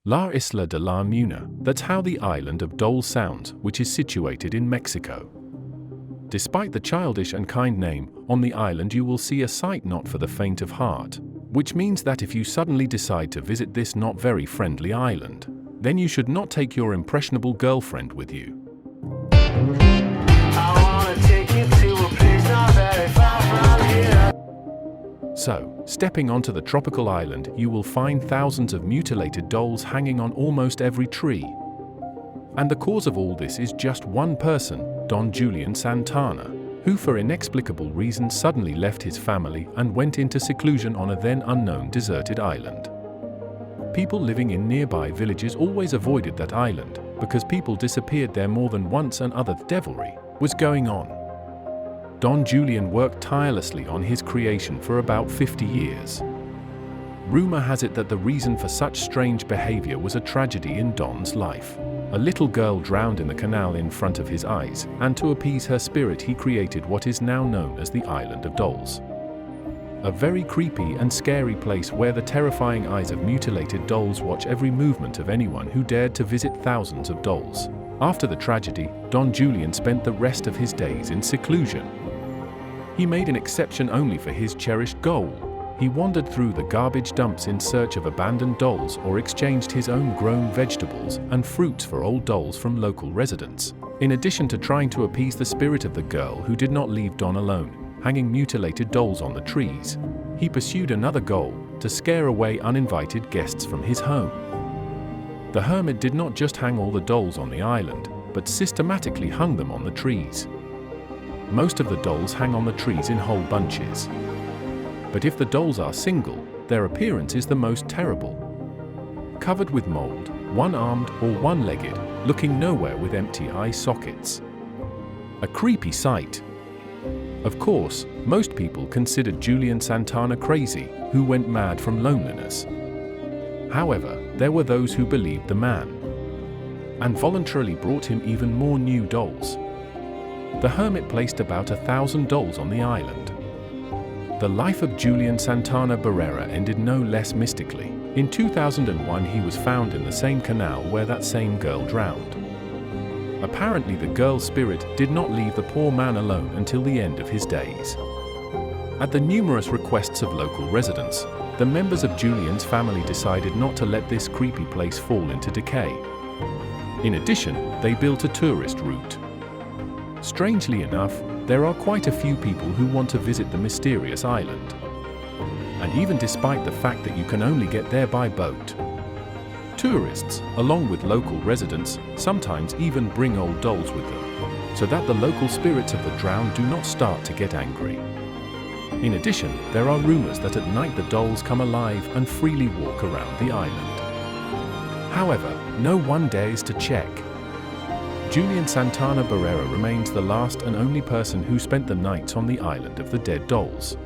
La Isla de la Muñeca, that's how the island of Dolls sounds, which is situated in Mexico. Despite the childish and kind name, on the island you will see a sight not for the faint of heart, which means that if you suddenly decide to visit this not very friendly island, then you should not take your impressionable girlfriend with you. So, stepping onto the tropical island, you will find thousands of mutilated dolls hanging on almost every tree. And the cause of all this is just one person, Don Julian Santana, who for inexplicable reasons suddenly left his family and went into seclusion on a then unknown deserted island. People living in nearby villages always avoided that island because people disappeared there more than once and other devilry was going on. Don Julian worked tirelessly on his creation for about 50 years. Rumor has it that the reason for such strange behavior was a tragedy in Don's life. A little girl drowned in the canal in front of his eyes, and to appease her spirit he created what is now known as the Island of Dolls. A very creepy and scary place where the terrifying eyes of mutilated dolls watch every movement of anyone who dared to visit thousands of dolls. After the tragedy, Don Julian spent the rest of his days in seclusion. He made an exception only for his cherished goal. He wandered through the garbage dumps in search of abandoned dolls or exchanged his own grown vegetables and fruits for old dolls from local residents. In addition to trying to appease the spirit of the girl who did not leave Don alone, hanging mutilated dolls on the trees, he pursued another goal, to scare away uninvited guests from his home. The hermit did not just hang all the dolls on the island, but systematically hung them on the trees. Most of the dolls hang on the trees in whole bunches. But if the dolls are single, their appearance is the most terrible. Covered with mold, one-armed or one-legged, looking nowhere with empty eye sockets. A creepy sight. Of course, most people considered Julian Santana crazy, who went mad from loneliness. However, there were those who believed the man, and voluntarily brought him even more new dolls. The hermit placed about 1,000 dolls on the island. The life of Julian Santana Barrera ended no less mystically. In 2001 he was found in the same canal where that same girl drowned. Apparently the girl's spirit did not leave the poor man alone until the end of his days. At the numerous requests of local residents, the members of Julian's family decided not to let this creepy place fall into decay. In addition, they built a tourist route. Strangely enough, there are quite a few people who want to visit the mysterious island. And even despite the fact that you can only get there by boat, tourists, along with local residents, sometimes even bring old dolls with them, so that the local spirits of the drowned do not start to get angry. In addition, there are rumors that at night the dolls come alive and freely walk around the island. However, no one dares to check. Julian Santana Barrera remains the last and only person who spent the nights on the Island of the Dead Dolls.